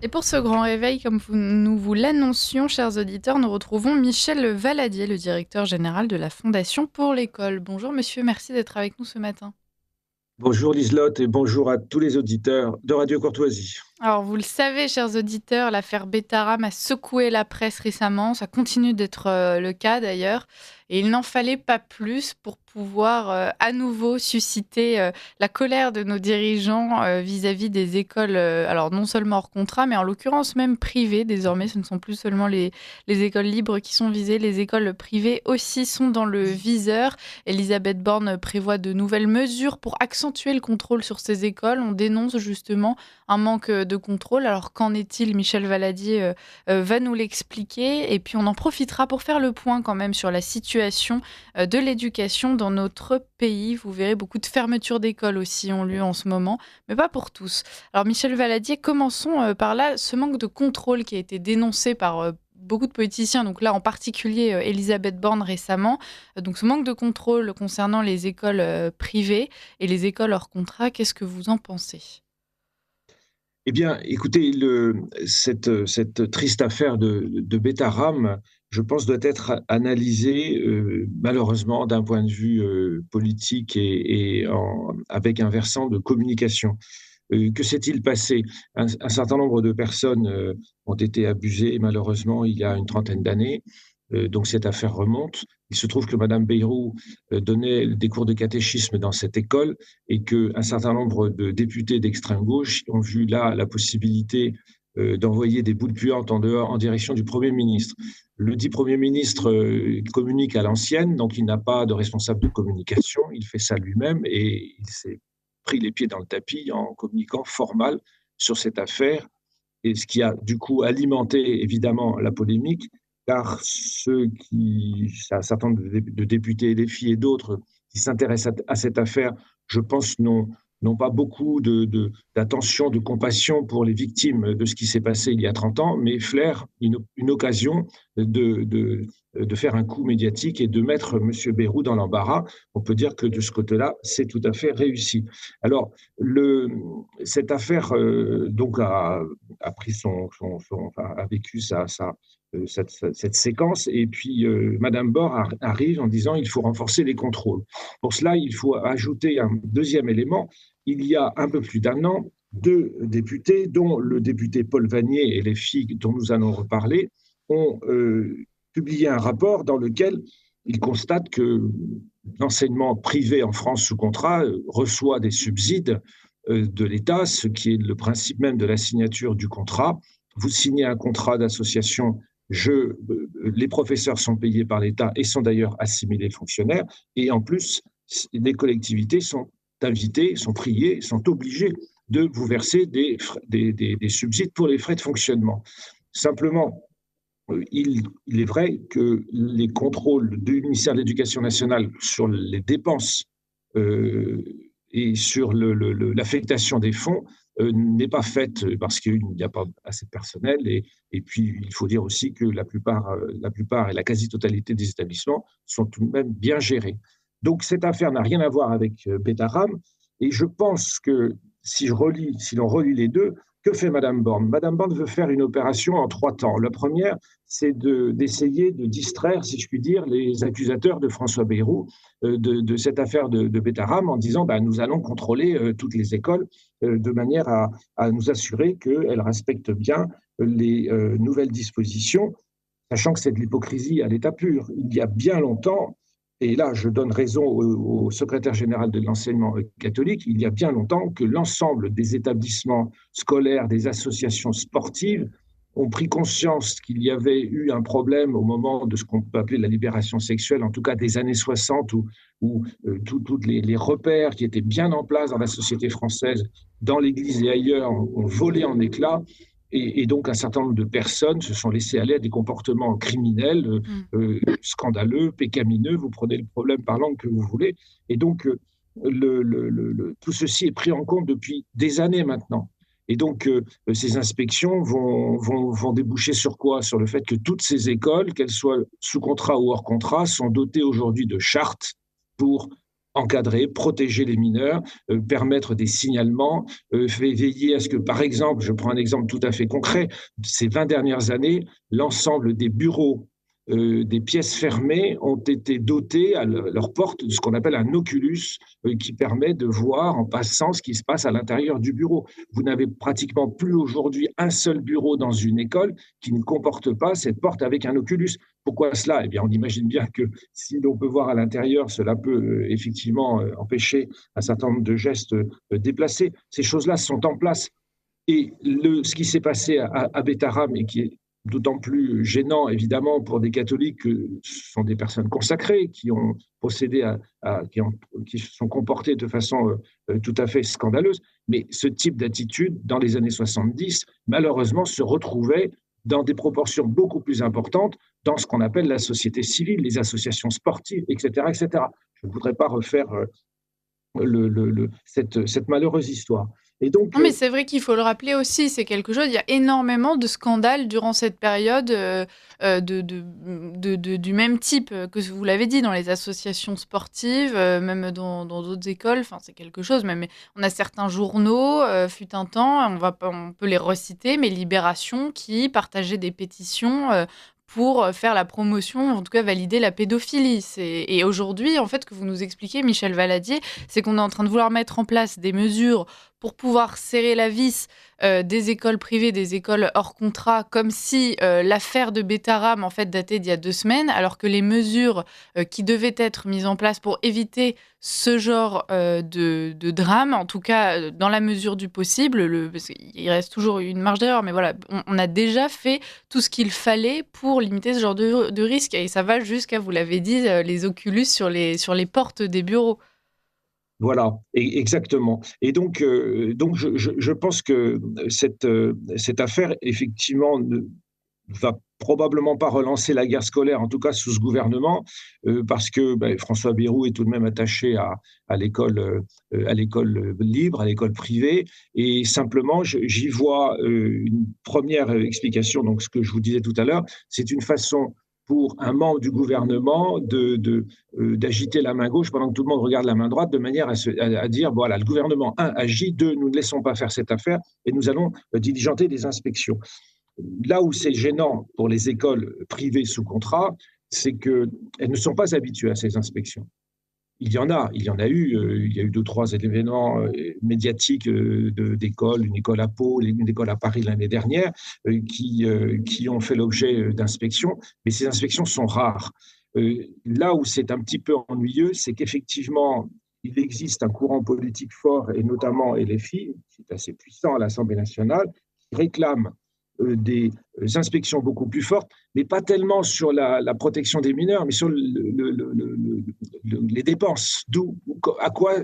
Et pour ce grand réveil, comme nous vous l'annoncions, chers auditeurs, nous retrouvons Michel Valadier, le directeur général de la Fondation pour l'école. Bonjour monsieur, merci d'être avec nous ce matin. Bonjour Liselotte et bonjour à tous les auditeurs de Radio Courtoisie. Alors, vous le savez, chers auditeurs, l'affaire Betaram a secoué la presse récemment. Ça continue d'être le cas d'ailleurs. Et il n'en fallait pas plus pour pouvoir à nouveau susciter la colère de nos dirigeants vis-à-vis des écoles, alors non seulement hors contrat, mais en l'occurrence même privées. Désormais, ce ne sont plus seulement les écoles libres qui sont visées, les écoles privées aussi sont dans le viseur. Elisabeth Borne prévoit de nouvelles mesures pour accentuer le contrôle sur ces écoles. On dénonce justement un manque de contrôle. Alors qu'en est-il? Michel Valadier va nous l'expliquer et puis on en profitera pour faire le point quand même sur la situation de l'éducation dans notre pays. Vous verrez, beaucoup de fermetures d'écoles aussi ont lieu en ce moment, mais pas pour tous. Alors Michel Valadier, commençons par là, ce manque de contrôle qui a été dénoncé par beaucoup de politiciens, donc là en particulier Elisabeth Borne récemment. Donc ce manque de contrôle concernant les écoles privées et les écoles hors contrat, qu'est-ce que vous en pensez? Eh bien, écoutez, cette triste affaire de Betaram, je pense, doit être analysée malheureusement d'un point de vue politique avec un versant de communication. Que s'est-il passé? Un certain nombre de personnes ont été abusées, malheureusement, il y a une trentaine d'années. Donc cette affaire remonte. Il se trouve que Madame Bayrou donnait des cours de catéchisme dans cette école et qu'un certain nombre de députés d'extrême gauche ont vu là la possibilité d'envoyer des boules puantes en dehors en direction du Premier ministre. Le dit Premier ministre communique à l'ancienne, donc il n'a pas de responsable de communication, il fait ça lui-même et il s'est pris les pieds dans le tapis en communiquant fort mal sur cette affaire, et ce qui a du coup alimenté évidemment la polémique, car un certain nombre de députés, des filles et d'autres qui s'intéressent à cette affaire, je pense, n'ont pas beaucoup d'attention, de compassion pour les victimes de ce qui s'est passé il y a 30 ans, mais flairent une occasion de faire un coup médiatique et de mettre M. Bayrou dans l'embarras. On peut dire que de ce côté-là, c'est tout à fait réussi. Alors, cette affaire donc a pris a vécu cette séquence. Et puis, Madame Bord arrive en disant il faut renforcer les contrôles. Pour cela, il faut ajouter un deuxième élément. Il y a un peu plus d'un an, deux députés, dont le député Paul Vanier et les filles dont nous allons reparler, ont publié un rapport dans lequel ils constatent que l'enseignement privé en France sous contrat reçoit des subsides de l'État, ce qui est le principe même de la signature du contrat. Vous signez un contrat d'association, les professeurs sont payés par l'État et sont d'ailleurs assimilés fonctionnaires, et en plus, les collectivités sont invitées, sont priées, sont obligées de vous verser des subsides pour les frais de fonctionnement. Simplement, il est vrai que les contrôles du ministère de l'Éducation nationale sur les dépenses euh, et sur l'affectation des fonds n'est pas faite parce qu'il n'y a pas assez de personnel. Et puis, il faut dire aussi que la plupart et la quasi-totalité des établissements sont tout de même bien gérés. Donc, cette affaire n'a rien à voir avec Betaram. Et je pense que si l'on relie les deux, que fait Madame Borne? Madame Borne veut faire une opération en trois temps. La première, c'est d'essayer de distraire, si je puis dire, les accusateurs de François Bayrou de cette affaire de Betaram en disant nous allons contrôler toutes les écoles de manière à nous assurer qu'elles respectent bien les nouvelles dispositions, sachant que c'est de l'hypocrisie à l'état pur. Il y a bien longtemps, et là je donne raison au secrétaire général de l'enseignement catholique, il y a bien longtemps que l'ensemble des établissements scolaires, des associations sportives ont pris conscience qu'il y avait eu un problème au moment de ce qu'on peut appeler la libération sexuelle, en tout cas des années 60, où tous les repères qui étaient bien en place dans la société française, dans l'Église et ailleurs, ont volé en éclats. Et donc, un certain nombre de personnes se sont laissées aller à des comportements criminels, Mm. scandaleux, pécamineux. Vous prenez le problème par l'angle que vous voulez. Et donc, tout ceci est pris en compte depuis des années maintenant. Et donc, ces inspections vont déboucher sur quoi? Sur le fait que toutes ces écoles, qu'elles soient sous contrat ou hors contrat, sont dotées aujourd'hui de chartes pour encadrer, protéger les mineurs, permettre des signalements, veiller à ce que, par exemple, je prends un exemple tout à fait concret, ces 20 dernières années, l'ensemble des bureaux des pièces fermées ont été dotées à leur porte de ce qu'on appelle un oculus qui permet de voir en passant ce qui se passe à l'intérieur du bureau. Vous n'avez pratiquement plus aujourd'hui un seul bureau dans une école qui ne comporte pas cette porte avec un oculus. Pourquoi cela? Eh bien, on imagine bien que si l'on peut voir à l'intérieur, cela peut effectivement empêcher un certain nombre de gestes déplacés. Ces choses-là sont en place. Et ce qui s'est passé à Bétarame et qui est d'autant plus gênant, évidemment, pour des catholiques que ce sont des personnes consacrées qui ont procédé qui se sont comportées de façon tout à fait scandaleuse. Mais ce type d'attitude, dans les années 70, malheureusement, se retrouvait dans des proportions beaucoup plus importantes dans ce qu'on appelle la société civile, les associations sportives, etc., etc. Je ne voudrais pas refaire cette malheureuse histoire. Et donc, Non, mais c'est vrai qu'il faut le rappeler aussi, c'est quelque chose. Il y a énormément de scandales durant cette période du même type que vous l'avez dit dans les associations sportives, même dans d'autres écoles. Enfin, c'est quelque chose. Même, on a certains journaux, fut un temps, on peut les reciter, mais Libération qui partageait des pétitions pour faire la promotion, en tout cas valider la pédophilie. Et aujourd'hui, en fait, ce que vous nous expliquez, Michel Valadier, c'est qu'on est en train de vouloir mettre en place des mesures pour pouvoir serrer la vis des écoles privées, des écoles hors contrat, comme si l'affaire de Bétarame, en fait, datait d'il y a 2 semaines, alors que les mesures qui devaient être mises en place pour éviter ce genre de drame, en tout cas dans la mesure du possible, parce qu'il reste toujours une marge d'erreur, mais voilà, on a déjà fait tout ce qu'il fallait pour limiter ce genre de risque, et ça va jusqu'à, vous l'avez dit, les oculus sur les portes des bureaux. voilà, exactement. Et donc je pense que cette affaire, effectivement, ne va probablement pas relancer la guerre scolaire, en tout cas sous ce gouvernement, parce que François Bayrou est tout de même attaché à l'école, à l'école libre, à l'école privée, et simplement j'y vois une première explication. Donc ce que je vous disais tout à l'heure, c'est une façon pour un membre du gouvernement d'agiter la main gauche pendant que tout le monde regarde la main droite, de manière à dire, voilà, le gouvernement, un, agit, deux, nous ne laissons pas faire cette affaire et nous allons diligenter des inspections. Là où c'est gênant pour les écoles privées sous contrat, c'est qu'elles ne sont pas habituées à ces inspections. Il y en a eu, il y a eu 2 ou 3 événements médiatiques d'écoles, une école à Pau, une école à Paris l'année dernière, qui ont fait l'objet d'inspections, mais ces inspections sont rares. Là où c'est un petit peu ennuyeux, c'est qu'effectivement, il existe un courant politique fort, et notamment LFI, qui est assez puissant à l'Assemblée nationale, qui réclame des inspections beaucoup plus fortes, mais pas tellement sur la protection des mineurs, mais sur les dépenses. À quoi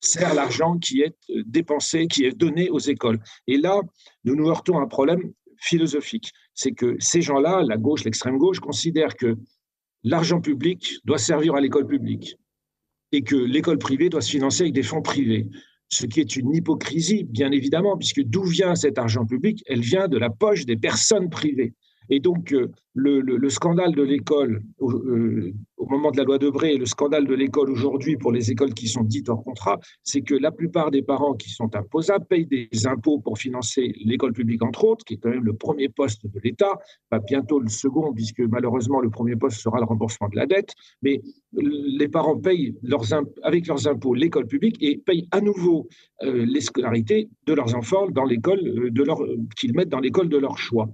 sert l'argent qui est dépensé, qui est donné aux écoles. Et là, nous nous heurtons à un problème philosophique. C'est que ces gens-là, la gauche, l'extrême gauche, considèrent que l'argent public doit servir à l'école publique et que l'école privée doit se financer avec des fonds privés. Ce qui est une hypocrisie, bien évidemment, puisque d'où vient cet argent public? Elle vient de la poche des personnes privées. Et donc, le scandale de l'école au moment de la loi Debré et le scandale de l'école aujourd'hui pour les écoles qui sont dites hors contrat, c'est que la plupart des parents qui sont imposables payent des impôts pour financer l'école publique, entre autres, qui est quand même le premier poste de l'État, pas bientôt le second, puisque malheureusement le premier poste sera le remboursement de la dette, mais les parents payent avec leurs impôts l'école publique et payent à nouveau les scolarités de leurs enfants dans l'école qu'ils mettent dans l'école de leur choix.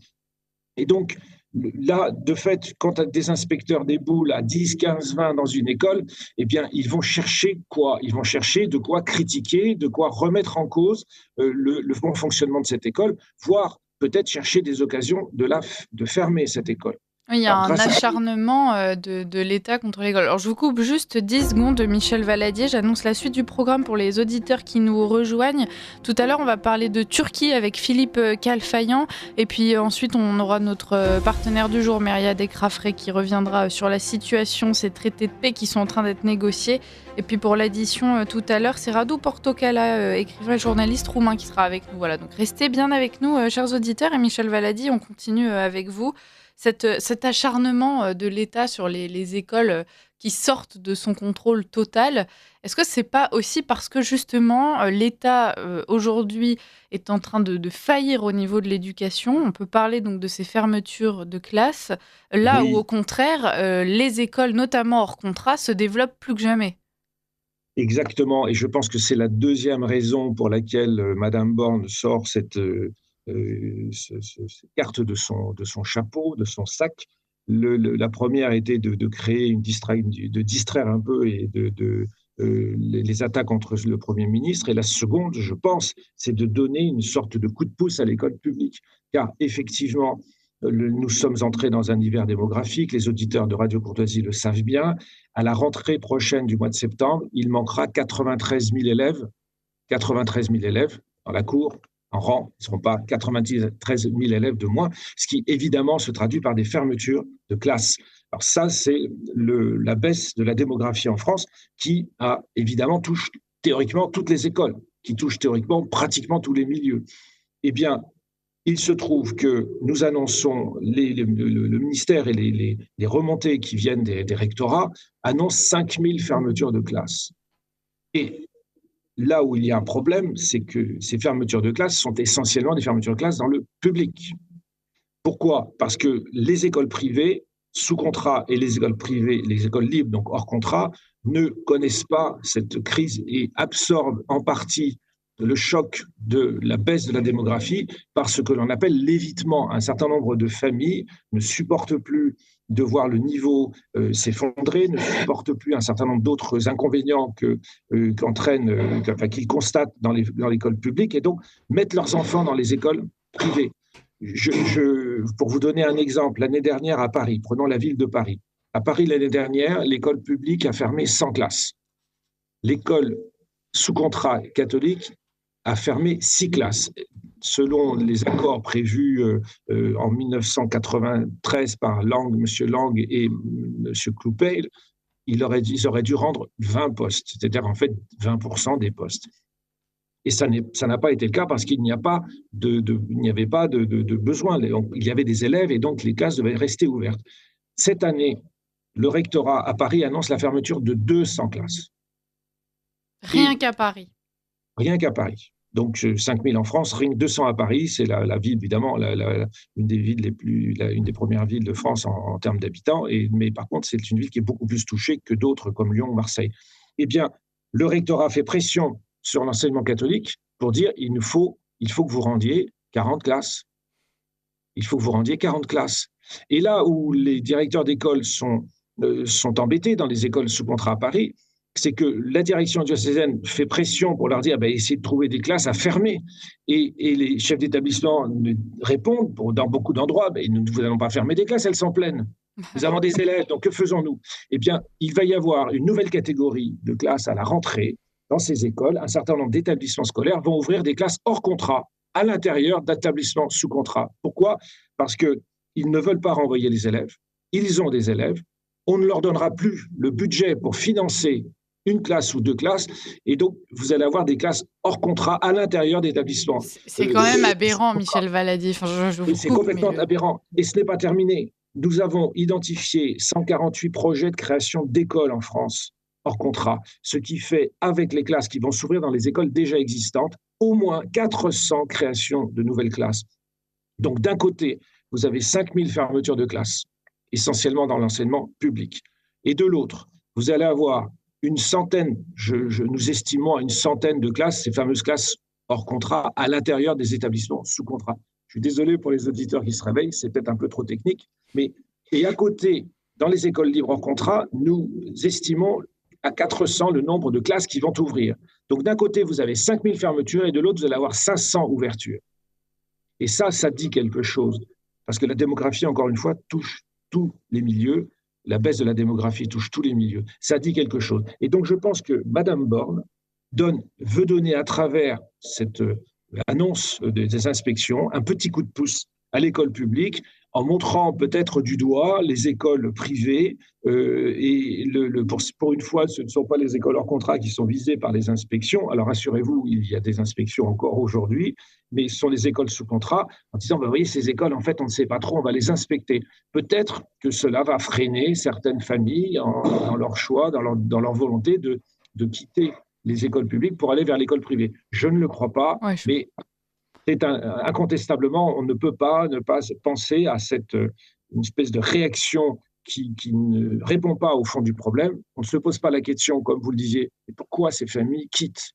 Et donc, là, de fait, quand des inspecteurs déboulent à 10, 15, 20 dans une école, eh bien, ils vont chercher quoi? Ils vont chercher de quoi critiquer, de quoi remettre en cause le bon fonctionnement de cette école, voire peut-être chercher des occasions de fermer cette école. Oui, il y a Alors, un grâce à acharnement de l'État contre l'école. Alors, je vous coupe juste 10 secondes, Michel Valadier. J'annonce la suite du programme pour les auditeurs qui nous rejoignent. Tout à l'heure, on va parler de Turquie avec Philippe Calfayan. Et puis ensuite, on aura notre partenaire du jour, Myriad Ekrafré, qui reviendra sur la situation, ces traités de paix qui sont en train d'être négociés. Et puis pour l'addition, tout à l'heure, c'est Radu Portocala, écrivain et journaliste roumain, qui sera avec nous. Voilà, donc restez bien avec nous, chers auditeurs. Et Michel Valadier, on continue avec vous. cet acharnement de l'État sur les écoles qui sortent de son contrôle total, est-ce que c'est pas aussi parce que justement l'État aujourd'hui est en train de faillir au niveau de l'éducation? On peut parler donc de ces fermetures de classes, là où au Oui, contraire les écoles, notamment hors contrat, se développent plus que jamais. exactement. Et je pense que c'est la deuxième raison pour laquelle Madame Borne sort cette carte de son chapeau, de son sac. La première était de créer de distraire un peu et les attaques contre le Premier ministre. Et la seconde, je pense, c'est de donner une sorte de coup de pouce à l'école publique. Car effectivement, nous sommes entrés dans un hiver démographique, les auditeurs de Radio Courtoisie le savent bien. À la rentrée prochaine du mois de septembre, il manquera 93 000 élèves, 93 000 élèves dans la cour, en rang. Ils ne seront pas 93 000 élèves de moins, ce qui évidemment se traduit par des fermetures de classes. Alors ça, c'est la baisse de la démographie en France qui a évidemment touche théoriquement toutes les écoles, qui touche théoriquement pratiquement tous les milieux. Eh bien, il se trouve que nous annonçons, le ministère et les remontées qui viennent des rectorats annoncent 5 000 fermetures de classes. Et là où il y a un problème, c'est que ces fermetures de classes sont essentiellement des fermetures de classes dans le public. Pourquoi? Parce que les écoles privées sous contrat et les écoles privées, les écoles libres, donc hors contrat, ne connaissent pas cette crise et absorbent en partie le choc de la baisse de la démographie par ce que l'on appelle l'évitement. Un certain nombre de familles ne supportent plus de voir le niveau s'effondrer, ne supportent plus un certain nombre d'autres inconvénients qu'ils constatent dans l'école publique et donc mettent leurs enfants dans les écoles privées. Pour vous donner un exemple, l'année dernière à Paris, prenons la ville de Paris. À Paris, l'année dernière, l'école publique a fermé 100 classes. L'école sous contrat catholique a fermé 6 classes. Selon les accords prévus en 1993 par M. Lang et M. Cloupet, ils auraient dû rendre 20 postes, c'est-à-dire en fait 20% des postes. Et ça n'a pas été le cas parce qu'il n'y avait pas de besoin. Il y avait des élèves et donc les classes devaient rester ouvertes. Cette année, le rectorat à Paris annonce la fermeture de 200 classes. Rien qu'à Paris. Rien qu'à Paris. Donc 5 000 en France, rien que 200 à Paris, c'est la ville évidemment, une des villes une des premières villes de France en termes d'habitants. Mais par contre, c'est une ville qui est beaucoup plus touchée que d'autres comme Lyon ou Marseille. Eh bien, le rectorat fait pression sur l'enseignement catholique pour dire il faut que vous rendiez 40 classes. Il faut que vous rendiez 40 classes. Et là où les directeurs d'école sont embêtés dans les écoles sous contrat à Paris, c'est que la direction diocésaine fait pression pour leur dire essayez de trouver des classes à fermer. Et les chefs d'établissement répondent dans beaucoup d'endroits nous n'allons pas fermer des classes, elles sont pleines. Nous avons des élèves, donc que faisons-nous? Eh bien, il va y avoir une nouvelle catégorie de classes à la rentrée dans ces écoles. Un certain nombre d'établissements scolaires vont ouvrir des classes hors contrat à l'intérieur d'établissements sous contrat. Pourquoi? Parce qu'ils ne veulent pas renvoyer les élèves. Ils ont des élèves. On ne leur donnera plus le budget pour financer une classe ou deux classes, et donc vous allez avoir des classes hors contrat à l'intérieur d'établissements. C'est quand même aberrant, Michel Valadi. Enfin, je vous c'est coupe, complètement aberrant. Et ce n'est pas terminé. Nous avons identifié 148 projets de création d'écoles en France hors contrat, ce qui fait, avec les classes qui vont s'ouvrir dans les écoles déjà existantes, au moins 400 créations de nouvelles classes. Donc d'un côté, vous avez 5 000 fermetures de classes, essentiellement dans l'enseignement public. Et de l'autre, vous allez avoir une centaine, nous estimons à une centaine de classes, ces fameuses classes hors contrat, à l'intérieur des établissements sous contrat. Je suis désolé pour les auditeurs qui se réveillent, c'est peut-être un peu trop technique, et à côté, dans les écoles libres hors contrat, nous estimons à 400 le nombre de classes qui vont ouvrir. Donc d'un côté, vous avez 5 000 fermetures et de l'autre, vous allez avoir 500 ouvertures. Et ça dit quelque chose. Parce que la démographie, encore une fois, touche tous les milieux. La baisse de la démographie touche tous les milieux. Ça dit quelque chose. Et donc, je pense que Mme Borne veut donner à travers cette annonce des inspections un petit coup de pouce à l'école publique en montrant peut-être du doigt les écoles privées. Pour une fois, ce ne sont pas les écoles hors contrat qui sont visées par les inspections. Alors, rassurez-vous, il y a des inspections encore aujourd'hui. mais sur les écoles sous contrat, en disant, bah, vous voyez, ces écoles, en fait, on ne sait pas trop, on va les inspecter. Peut-être que cela va freiner certaines familles dans leur choix, dans leur volonté de quitter les écoles publiques pour aller vers l'école privée. Je ne le crois pas, Ouais, mais incontestablement, on ne peut pas ne pas penser à une espèce de réaction qui ne répond pas au fond du problème. On ne se pose pas la question, comme vous le disiez, pourquoi ces familles quittent?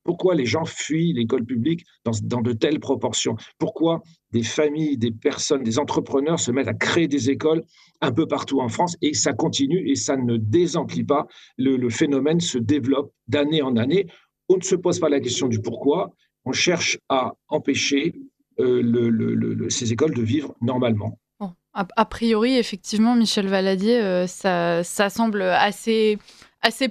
Pourquoi les gens fuient l'école publique dans de telles proportions? Pourquoi des familles, des personnes, des entrepreneurs se mettent à créer des écoles un peu partout en France et ça continue et ça ne désemplit pas. Le phénomène se développe d'année en année. On ne se pose pas la question du pourquoi. On cherche à empêcher ces écoles de vivre normalement. Bon, a priori, effectivement, Michel Valadier, ça semble assez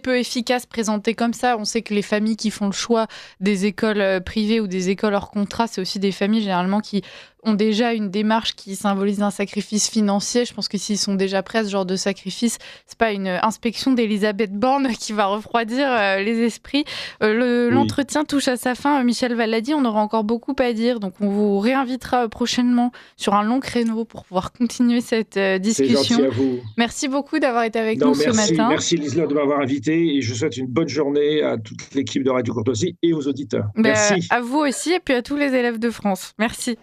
peu efficace présenté comme ça. On sait que les familles qui font le choix des écoles privées ou des écoles hors contrat, c'est aussi des familles généralement qui ont déjà une démarche qui symbolise un sacrifice financier. Je pense que s'ils sont déjà prêts à ce genre de sacrifice, c'est pas une inspection d'Elisabeth Borne qui va refroidir les esprits. Oui, L'entretien touche à sa fin. Michel Valadier, on aura encore beaucoup à dire, donc on vous réinvitera prochainement sur un long créneau pour pouvoir continuer cette c'est gentil discussion. à vous. Merci beaucoup d'avoir été avec nous Non, ce merci, matin. merci Liselott de m'avoir invité et je souhaite une bonne journée à toute l'équipe de Radio Courtoisie et aux auditeurs. Ben, Merci. à vous aussi et puis à tous les élèves de France. Merci.